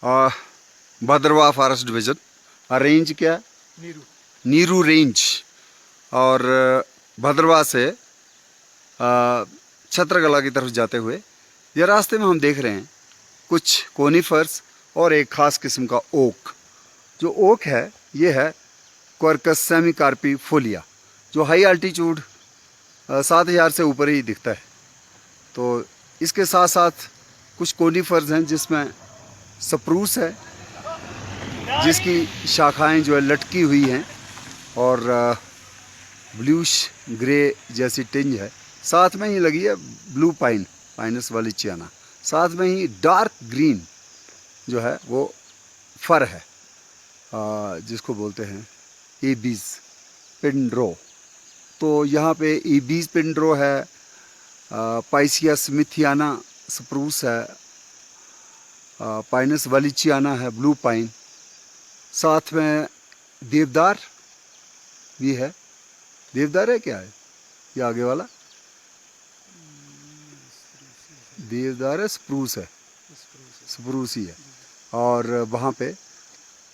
और Bhaderwah forest division. Range क्या है? नीरू रेंज। और भद्रवाह से छत्रगला की तरफ जाते हुए ये रास्ते में हम देख रहे हैं कुछ कोनीफर्स और एक ख़ास किस्म का ओक। जो ओक है ये है क्वर्कस सेमिकार्पिफोलिया, जो हाई अल्टीट्यूड 7000 से ऊपर ही दिखता है। तो इसके साथ साथ कुछ कोनीफर्स हैं जिसमें सप्रूस है, जिसकी शाखाएं जो है लटकी हुई हैं और ब्लूश ग्रे जैसी टिंज है। साथ में ही लगी है ब्लू पाइन, पाइनस वालिचियाना। साथ में ही डार्क ग्रीन जो है वो फर है, जिसको बोलते हैं एबीज पिंड्रो। तो यहाँ पे एबीज पिंड्रो है, पाइसिया स्मिथियाना स्प्रूस है, पाइनस वालिचियाना है, ब्लू पाइन। साथ में देवदार भी है। देवदार है क्या है ये आगे वाला? देवदार है, स्प्रूस है, स्प्रूस ही है। और वहाँ पे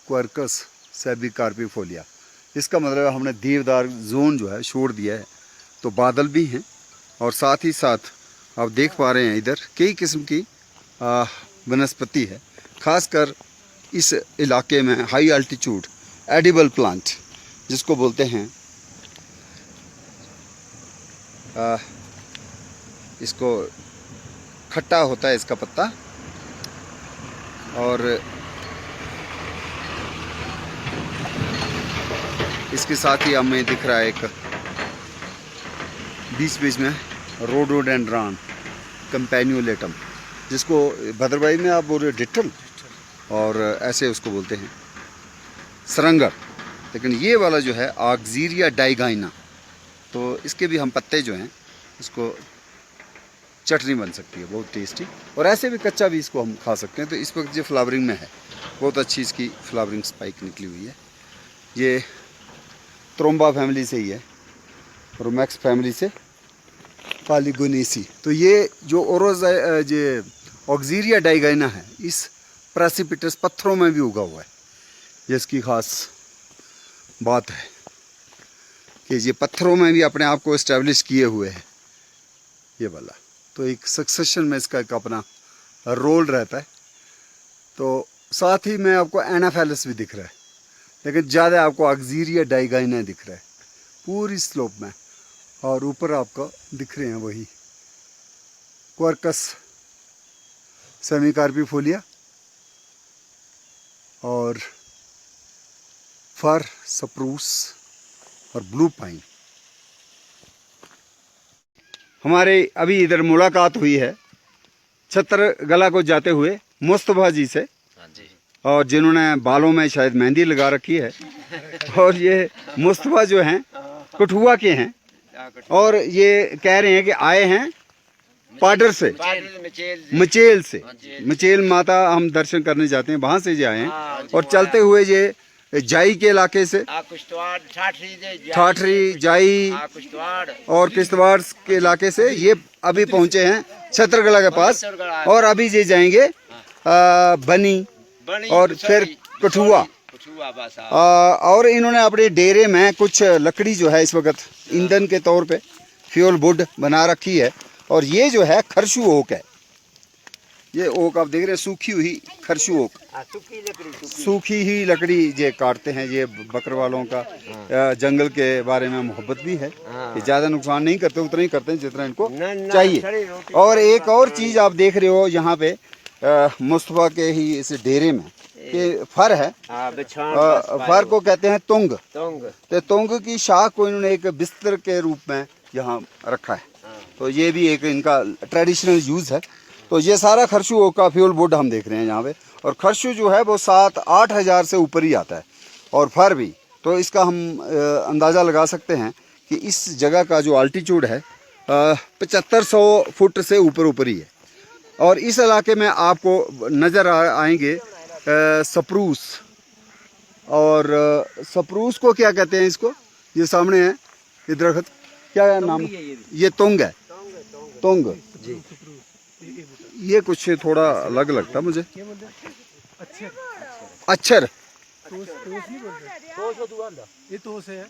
क्वर्कस सेमिकार्पिफोलिया। इसका मतलब हमने देवदार जोन जो है छोड़ दिया है। तो बादल भी हैं और साथ ही साथ आप देख पा रहे हैं इधर कई किस्म की वनस्पति है। खासकर इस इलाके में हाई अल्टीट्यूड एडिबल प्लांट जिसको बोलते हैं, इसको खट्टा होता है इसका पत्ता। और इसके साथ ही हमें दिख रहा है एक बीच बीच में रोडोडेंड्रॉन कैम्पैन्युलेटम, जिसको भद्रवाही में आप बोल रहे हो डिट्टल, और ऐसे उसको बोलते हैं सरंगर। लेकिन ये वाला जो है ऑक्सीरिया डाइगाइना, तो इसके भी हम पत्ते जो हैं इसको चटनी बन सकती है, बहुत टेस्टी। और ऐसे भी कच्चा भी इसको हम खा सकते हैं। तो इस वक्त जो फ्लावरिंग में है बहुत अच्छी इसकी फ्लावरिंग स्पाइक निकली हुई है। ये त्रोम्बा फैमिली से ही है, रोमैक्स फैमिली से पॉलीगोनेसी। तो ये जो ऑक्सीरिया डाइगाइना है इस प्रेसिपिटस पत्थरों में भी उगा हुआ है। जिसकी खास बात है कि ये पत्थरों में भी अपने आप को इस्टेब्लिश किए हुए है ये वाला। तो एक सक्सेशन में इसका एक अपना रोल रहता है। तो साथ ही में आपको एनाफेलिस भी दिख रहा है, लेकिन ज़्यादा आपको ऑक्सीरिया डाइगाइना दिख रहा है पूरी स्लोप में। और ऊपर आपको दिख रहे हैं वही क्वर्कस सेमिकार्पिफोलिया और फर, सप्रूस और ब्लू पाइन। हमारे अभी इधर मुलाकात हुई है छत्रगला को जाते हुए मुस्तफा जी से, और जिन्होंने बालों में शायद मेहंदी लगा रखी है। और ये मुस्तफा जो हैं कठुआ के हैं, और ये कह रहे हैं कि आए हैं पाडर से, मचेल से। मचेल माता हम दर्शन करने जाते हैं, वहाँ से जो आए हैं। और चलते हुए ये जाई के इलाके से, ठाठरी, जाई और किश्तवाड़ के इलाके से ये अभी पहुँचे हैं छत्रगला के पास। और अभी ये जाएंगे बनी और फिर कठुआ। और इन्होंने अपने डेरे में कुछ लकड़ी जो है इस वक्त ईंधन के तौर पे फ्यूल वुड बना रखी है। और ये जो है खरशु ओक है। ये ओक आप देख रहे हैं, सूखी हुई खरशु ओक, सूखी ही लकड़ी ये काटते हैं। ये बकर वालों का जंगल के बारे में मोहब्बत भी है। ये ज़्यादा नुकसान नहीं करते, उतना ही करते हैं जितना इनको चाहिए। और एक और चीज़ आप देख रहे हो यहाँ पे मुस्तफा के ही इस डेरे में कि फर है। फर को कहते हैं तुंग। तो तुंग की शाख को इन्होंने एक बिस्तर के रूप में यहाँ रखा है। तो ये भी एक इनका ट्रेडिशनल यूज़ है। तो ये सारा खरशु ओक का फ्यूल वुड हम देख रहे हैं यहाँ पे। और खरशु जो है वो 7-8 हज़ार से ऊपर ही आता है, और फर भी। तो इसका हम अंदाज़ा लगा सकते हैं कि इस जगह का जो अल्टीट्यूड है 7500 फुट से ऊपर ही है। और इस इलाके में आपको नज़र आएंगे सप्रूस। और सप्रूस को क्या कहते हैं इसको, ये सामने है ये दरख्त, क्या नाम है? ये तुंग है, तुंग। ये कुछ थोड़ा अलग लगता मुझे। अच्छर तोस नहीं बोलते, ये तोस है,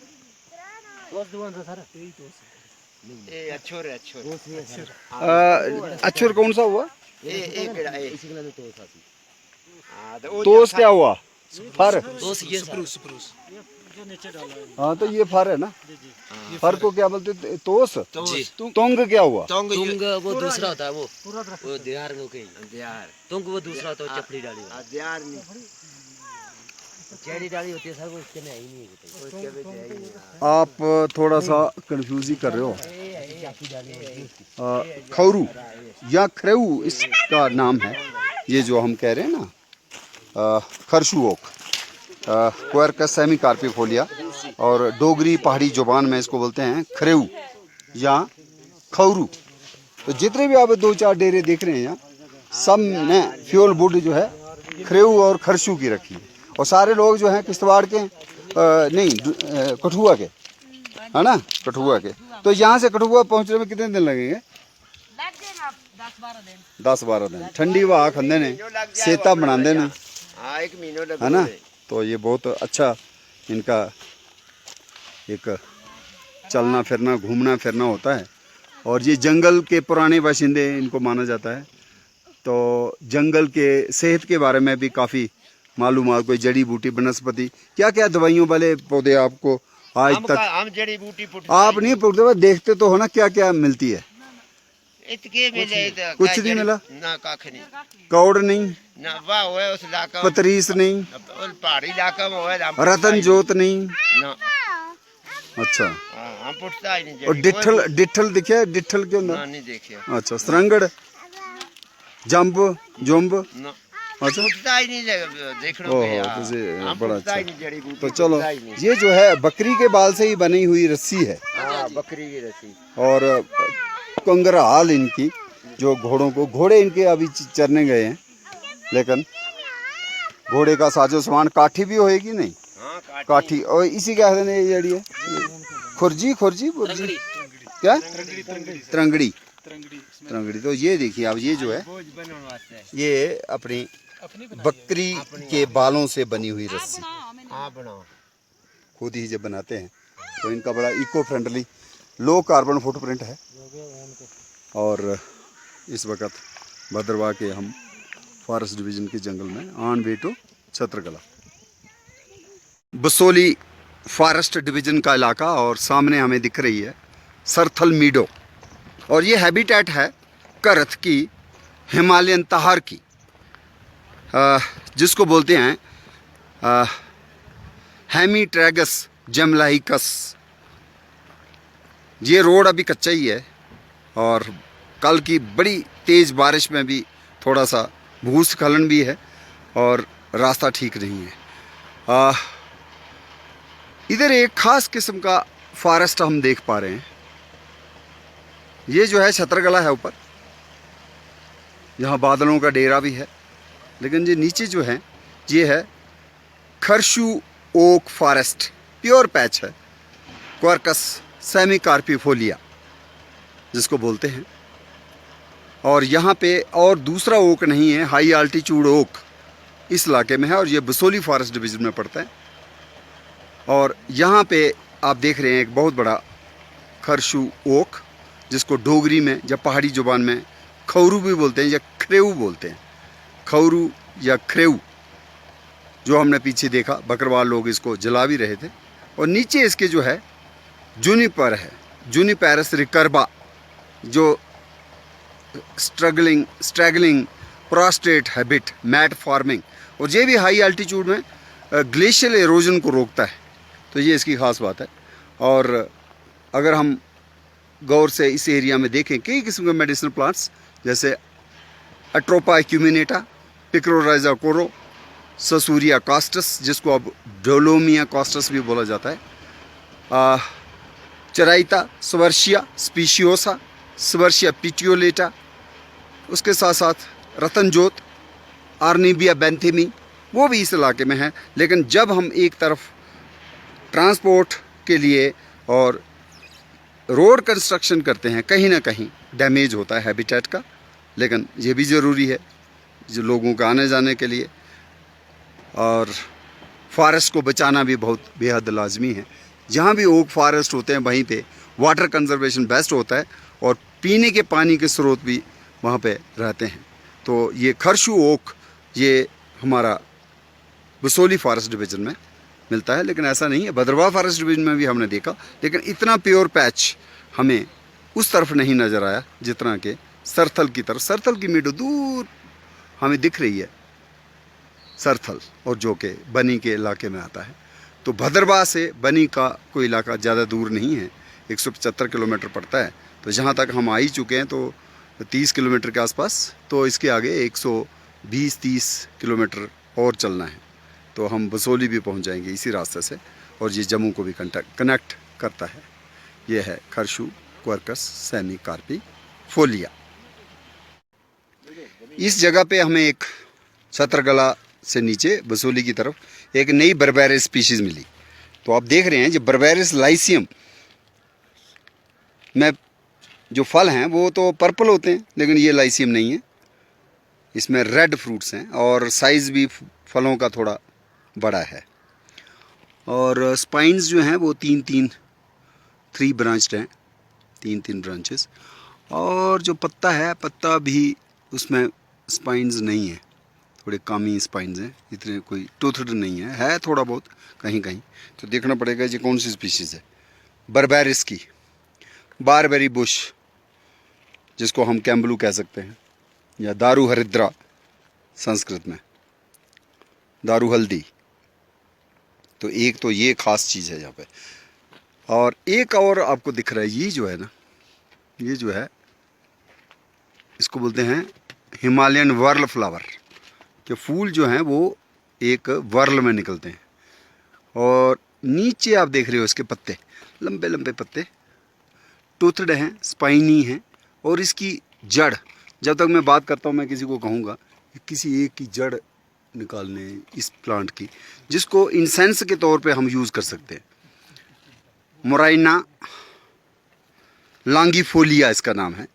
अच्छर कौन सा हुआ? तोस क्या हुआ? फर। हाँ तो ये फर है ना, फर को क्या बोलते? तोस। तोंग क्या हुआ? तोंग वो दूसरा होता है, वो दियार में दियार। तोंग वो दूसरा होता है, चपड़ी डाली दियार नहीं, चेरी डाली होती है सर, वो इसके में ही नहीं। आप थोड़ा सा कंफ्यूज ही कर रहे हो। खौरू या खरेऊ इसका नाम है, ये जो हम कह रहे हैं ना, खरशू ओक, क्वेरकस सेमिकार्पिफोलिया, और डोगरी पहाड़ी जुबान में इसको बोलते हैं खरेऊ या खौरू। तो जितने भी आप 2-4 डेरे देख रहे हैं यहाँ, सब ने फ्यूल वुड जो है खरेऊ और खरशू की रखी है। और सारे लोग जो हैं किश्तवाड़ के नहीं कठुआ के, है ना, कठुआ के। तो यहाँ से कठुआ पहुँचने में कितने दिन लगेंगे? 10-12 दिन। ठंडी हवा खंदे ने, सेता बनाते ने, है ना। तो ये बहुत अच्छा इनका एक चलना फिरना, घूमना फिरना होता है। और ये जंगल के पुराने बाशिंदे इनको माना जाता है। तो जंगल के सेहत के बारे में भी काफ़ी मालूमात, कोई जड़ी बूटी वनस्पति, क्या क्या दवाइयों वाले पौधे आपको आज तक हम जड़ी बूटी आप नहीं पढ़ते, देखते तो हो ना क्या क्या मिलती है? कुछ नहीं मिला ना, काख नहीं, कौड़ नहीं ना, वाह होए उस इलाका, पतरीस नहीं, पहाड़ी इलाका में होए, रतन जोत नहीं ना। अच्छा, हम पुछता ही नहीं। और डिठल दिखे? डिठल क्यों ना? नहीं देखे। अच्छा, सरंगड़, जंब, जुम्ब, अच्छा, पुछता ही नहीं देखने को। बड़ा अच्छा। तो चलो, ये जो है बकरी के बाल से ही बनी हुई रस्सी है। बकरी की रस्सी। और कंगराल इनकी, जो घोड़ों को, घोड़े इनके अभी चरने गए हैं, लेकिन घोड़े का साजो सामान, काठी भी होएगी नहीं? काठी। और इसी क्या कहते हैं ये जड़ी है? खुरजी, खुरजी, बुर्जी, क्या? तरंगड़ी। तरंगड़ी। तो ये देखिए आप, ये जो है ये अपनी बकरी के बालों से बनी हुई रस्सी खुद ही जब बनाते हैं तो इनका बड़ा eco friendly, low carbon footprint है। और इस वक्त भद्रवाह के हम फॉरेस्ट डिवीज़न के जंगल में on way to Chhatrakala, Basohli forest division का इलाका, और सामने हमें दिख रही है सरथल मीडो। और ये हैबिटेट है करथ की, हिमालयन तहार की, जिसको बोलते हैं हेमीट्रैगस जमलाइकस। ये रोड अभी कच्चा ही है, और कल की बड़ी तेज़ बारिश में भी थोड़ा सा भूस्खलन भी है, और रास्ता ठीक नहीं है। इधर एक ख़ास किस्म का फॉरेस्ट हम देख पा रहे हैं। ये जो है छत्रकला है ऊपर, यहाँ बादलों का डेरा भी है, लेकिन ये नीचे जो है ये है खरशू ओक फॉरेस्ट, प्योर पैच है, क्वेरकस सेमिकार्पिफोलिया जिसको बोलते हैं। और यहाँ पे और दूसरा ओक नहीं है, हाई आल्टीट्यूड ओक इस इलाके में है, और ये बसोली फॉरेस्ट डिवीज़न में पड़ता है। और यहाँ पे आप देख रहे हैं एक बहुत बड़ा खरशू ओक, जिसको डोगरी में या पहाड़ी जुबान में खौरू भी बोलते हैं या खरेऊ बोलते हैं। खौरू या खरेऊ, जो हमने पीछे देखा, बकरवाल लोग इसको जला भी रहे थे। और नीचे इसके जो है जूनिपर है, जूनिपेरस रिकर्बा, जो straggling prostrate habit, mat forming, और ये भी हाई एल्टीट्यूड में ग्लेशियल एरोजन को रोकता है। तो ये इसकी ख़ास बात है। और अगर हम गौर से इस एरिया में देखें, कई किस्म के मेडिसिनल प्लांट्स, जैसे अट्रोपा एक्यूमिनेटा, पिक्रोराइजा कोरो, ससूरिया कास्टस, जिसको अब डोलोमिया कास्टस भी बोला जाता है, चराइता स्वर्शिया स्पीशियोसा, स्वर्शिया पिटियोलेटा, उसके साथ साथ रतन जोत, आर्निबिया बेंथेमी, वो भी इस इलाके में है। लेकिन जब हम एक तरफ ट्रांसपोर्ट के लिए और रोड कंस्ट्रक्शन करते हैं, कहीं ना कहीं डैमेज होता है हैबिटेट का, लेकिन ये भी ज़रूरी है जो लोगों का आने जाने के लिए। और फॉरेस्ट को बचाना भी बहुत बेहद लाजमी है। जहाँ भी ओक फॉरेस्ट होते हैं वहीं पे वाटर कंजर्वेशन बेस्ट होता है और पीने के पानी के स्रोत भी वहाँ पे रहते हैं। तो ये खरशू ओक ये हमारा बसोली फॉरेस्ट डिवीज़न में मिलता है, लेकिन ऐसा नहीं है, भद्रवाह फॉरेस्ट डिवीज़न में भी हमने देखा, लेकिन इतना प्योर पैच हमें उस तरफ नहीं नज़र आया जितना कि सरथल की तरफ। सरथल की मीडो दूर हमें दिख रही है, सरथल, और जो कि बनी के इलाके में आता है। तो भद्रवाह से बनी का कोई इलाका ज़्यादा दूर नहीं है, 175 किलोमीटर पड़ता है। तो जहाँ तक हम आ ही चुके हैं तो 30 किलोमीटर के आसपास, तो इसके आगे 120-30 किलोमीटर और चलना है तो हम बसोली भी पहुँच जाएंगे इसी रास्ते से, और ये जम्मू को भी कनेक्ट करता है। ये है खरशू क्वर्कस सेमिकार्पिफोलिया। इस जगह पे हमें एक छत्रगला से नीचे बसोली की तरफ एक नई बर्बेरिस स्पीशीज़ मिली। तो आप देख रहे हैं जो बर्बेरिस लाइसियम में जो फल हैं वो तो पर्पल होते हैं, लेकिन ये लाइसियम नहीं है, इसमें रेड फ्रूट्स हैं और साइज़ भी फलों का थोड़ा बड़ा है। और स्पाइन्स जो हैं वो 3 ब्रांच्ड हैं, 3 ब्रांचेस। और जो पत्ता है, पत्ता भी उसमें स्पाइन्स नहीं है, थोड़े कम ही स्पाइन्स हैं, इतने कोई टूथड नहीं है थोड़ा बहुत कहीं कहीं। तो देखना पड़ेगा ये कौन सी स्पीशीज़ है। बर्बेरिस की बारबेरी बुश, जिसको हम कैम्बलू कह सकते हैं, या दारू हरिद्रा संस्कृत में, दारू हल्दी। तो एक तो ये ख़ास चीज़ है यहाँ पे। और एक और आपको दिख रहा है, ये जो है ना, ये जो है इसको बोलते हैं हिमालयन वर्ल फ्लावर, के फूल जो हैं वो एक वर्ल में निकलते हैं। और नीचे आप देख रहे हो इसके पत्ते, लंबे लंबे पत्ते, टूथड हैं, स्पाइनी हैं। और इसकी जड़, जब तक मैं बात करता हूँ मैं किसी को कहूँगा किसी एक की जड़ निकालने इस प्लांट की, जिसको इंसेंस के तौर पे हम यूज़ कर सकते हैं। मोराइना लॉन्गिफोलिया इसका नाम है।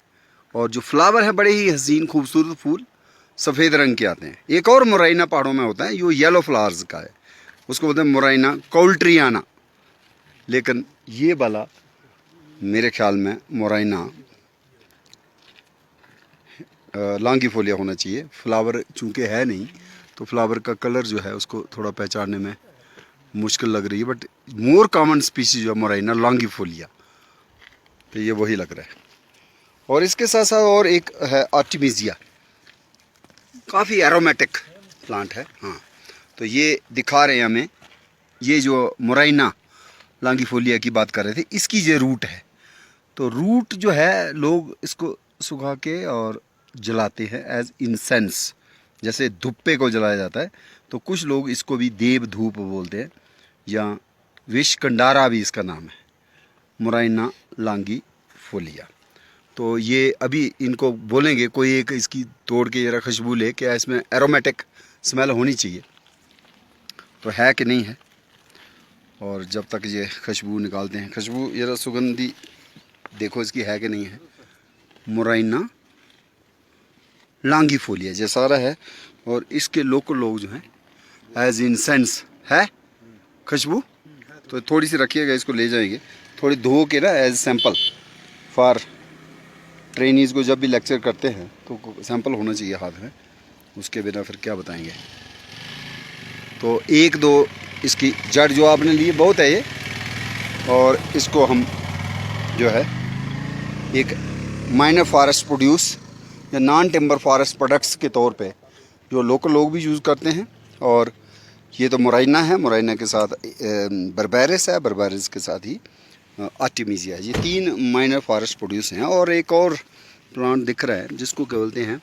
और जो फ्लावर है बड़े ही हसीन खूबसूरत फूल सफ़ेद रंग के आते हैं। एक और मोराइना पहाड़ों में होता है, यो येलो फ्लावर्स का है, उसको बोलते हैं मोराइना कौल्ट्रियाना। लेकिन ये वाला मेरे ख्याल में मोराइना लॉन्गिफोलिया होना चाहिए। फ्लावर चूँकि है नहीं तो फ्लावर का कलर जो है उसको थोड़ा पहचानने में मुश्किल लग रही है, बट मोर कॉमन स्पीशीज जो है मोराइना लॉन्गिफोलिया, तो ये वही लग रहा है। और इसके साथ साथ और एक है आर्टिमिजिया, काफ़ी एरोमेटिक प्लांट है। हाँ, तो ये दिखा रहे हैं हमें, ये जो मोराइना लॉन्गिफोलिया की बात कर रहे थे, इसकी ये रूट है। तो रूट जो है लोग इसको सुखा के और जलाते हैं एज इंसेंस, जैसे धुप्पे को जलाया जाता है। तो कुछ लोग इसको भी देव धूप बोलते हैं, या विष कंडारा भी इसका नाम है, मोराइना लॉन्गिफोलिया। तो ये अभी इनको बोलेंगे, कोई एक इसकी तोड़ के जरा खुशबू ले, क्या इसमें एरोमेटिक स्मेल होनी चाहिए, तो है कि नहीं है। और जब तक ये खुशबू निकालते हैं, खुशबू जरा सुगंधी देखो इसकी है कि नहीं है। मोराइना लॉन्गिफोलिया ये सारा है। और इसके लोकल लोग जो हैं एज इंसेंस है खुशबू, तो थोड़ी सी रखिएगा, इसको ले जाएंगे थोड़ी धो के ना एज सैंपल फॉर ट्रेनीज़ को जब भी लेक्चर करते हैं तो सैंपल होना चाहिए हाथ में, उसके बिना फिर क्या बताएंगे। तो 1-2 इसकी जड़ जो आपने ली बहुत है ये, और इसको हम जो है एक माइनर फॉरेस्ट प्रोड्यूस या नॉन टिम्बर फॉरेस्ट प्रोडक्ट्स के तौर पे जो लोकल लोग भी यूज़ करते हैं। और ये तो मोराइना है, मोराइना के साथ बर्बेरिस है, बर्बेरिस के साथ ही आर्टिमिजिया है। ये 3 माइनर फॉरेस्ट प्रोड्यूस हैं। और एक और प्लांट दिख रहा है जिसको क्या बोलते हैं,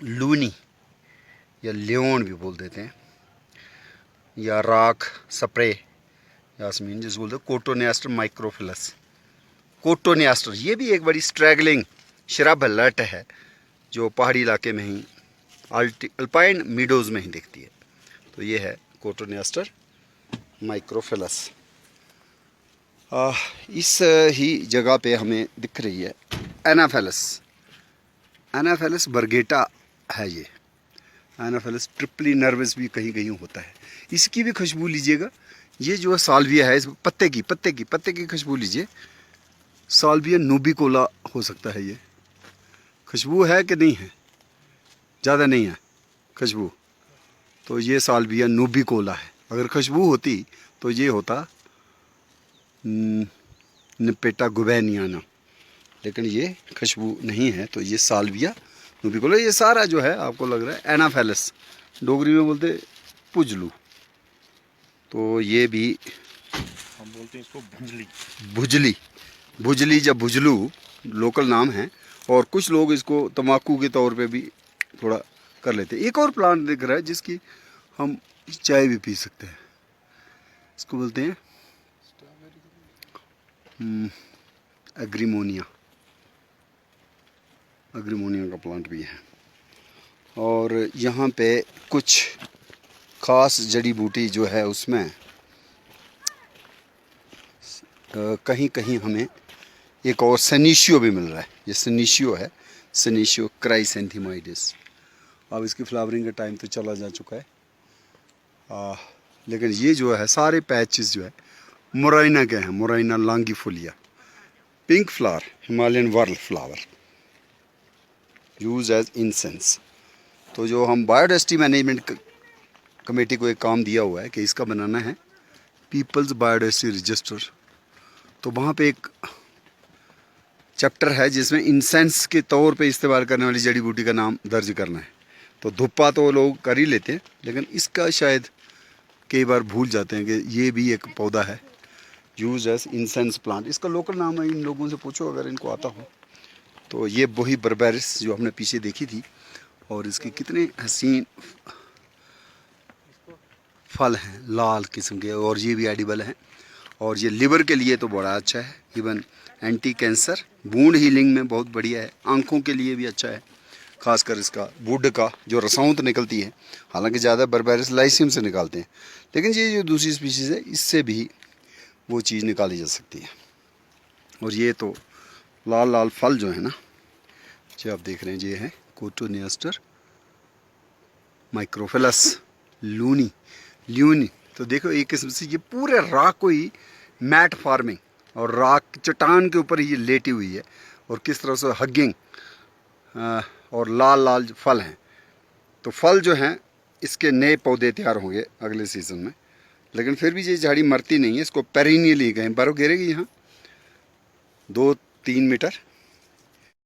लूनी या लियोन भी बोल देते हैं, या राख स्प्रे यास्मीन जिसको बोलते हैं, कोटोनियास्टर माइक्रोफिलस। कोटोनियास्टर ये भी एक बड़ी स्ट्रैगलिंग शरब लट है जो पहाड़ी इलाके में ही अल्पाइन मीडोज़ में ही दिखती है। तो ये है कोटोनियास्टर माइक्रोफिलस। इस ही जगह पे हमें दिख रही है एनाफेलस। एनाफेलस बरगेटा है ये, एनाफेलिस ट्रिपली नर्वस भी कहीं कहीं होता है। इसकी भी खुशबू लीजिएगा। ये जो है साल्विया है, इस पत्ते की खुशबू लीजिए। साल्विया नूबिकोला हो सकता है ये। खुशबू है कि नहीं है? ज़्यादा नहीं है खुशबू, तो ये साल्विया नूबिकोला है। अगर खुशबू होती तो ये होता निपेटा गुबैनियाना, लेकिन ये खुशबू नहीं है, तो ये साल्विया नूबिकोला। ये सारा जो है आपको लग रहा है एनाफेलिस, डोगरी में बोलते पुजलू। तो ये भी हम बोलते हैं इसको भुजली। भुजली या भुजलू लोकल नाम है, और कुछ लोग इसको तम्बाकू के तौर पे भी थोड़ा कर लेते हैं। एक और प्लांट दिख रहा है जिसकी हम चाय भी पी सकते हैं, इसको बोलते हैं एग्रीमोनिया का प्लांट भी है। और यहाँ पे कुछ ख़ास जड़ी बूटी जो है उसमें कहीं कहीं हमें एक और सनीशियो भी मिल रहा है। ये सनीशियो है, सनीशियो क्राइसेंथेमाइडिस। अब इसकी फ्लावरिंग का टाइम तो चला जा चुका है, लेकिन ये जो है सारे पैचेस जो है मोराइना के हैं, Morina longifolia. Pink flower, Himalayan whorl flower, use as incense. तो जो हम बायोडाइवर्सिटी मैनेजमेंट कमेटी को एक काम दिया हुआ है कि इसका बनाना है पीपल्स बायोडाइवर्सिटी रजिस्टर, तो वहाँ पे एक चैप्टर है जिसमें इंसेंस के तौर पे इस्तेमाल करने वाली जड़ी बूटी का नाम दर्ज करना है। तो धुप्पा तो लोग कर ही लेते हैं, लेकिन इसका शायद कई बार भूल जाते हैं कि ये भी एक पौधा है, यूज एज इंसेंस प्लांट। इसका लोकल नाम है, इन लोगों से पूछो अगर इनको आता हो। तो ये वही बर्बेरिस जो हमने पीछे देखी थी, और इसके कितने हसीन फल हैं लाल किस्म के, और ये भी एडिबल हैं। और ये लिवर के लिए तो बड़ा अच्छा है, even anti cancer, wound healing में बहुत बढ़िया है, आंखों के लिए भी अच्छा है। खासकर इसका वुड का जो रसाउंत निकलती है, हालांकि ज़्यादा बर्बेरिस लाइसियम से निकालते हैं, लेकिन ये जो दूसरी स्पीशीज़ है इससे भी वो चीज़ निकाली जा सकती है। और ये तो लाल लाल फल जो है ना, जो आप देख रहे हैं, ये है कोटोनियास्टर माइक्रोफिलस ल्यूनी। तो देखो एक किस्म से ये पूरे राख को ही मैट फार्मिंग और राख चट्टान के ऊपर ही लेटी हुई है, और किस तरह से हगिंग और लाल लाल फल हैं। तो फल जो हैं इसके नए पौधे तैयार होंगे अगले सीज़न में, लेकिन फिर भी ये झाड़ी मरती नहीं है। इसको पेरिनियली कहें, बर्फ़ गिरेगी यहाँ 2-3 मीटर,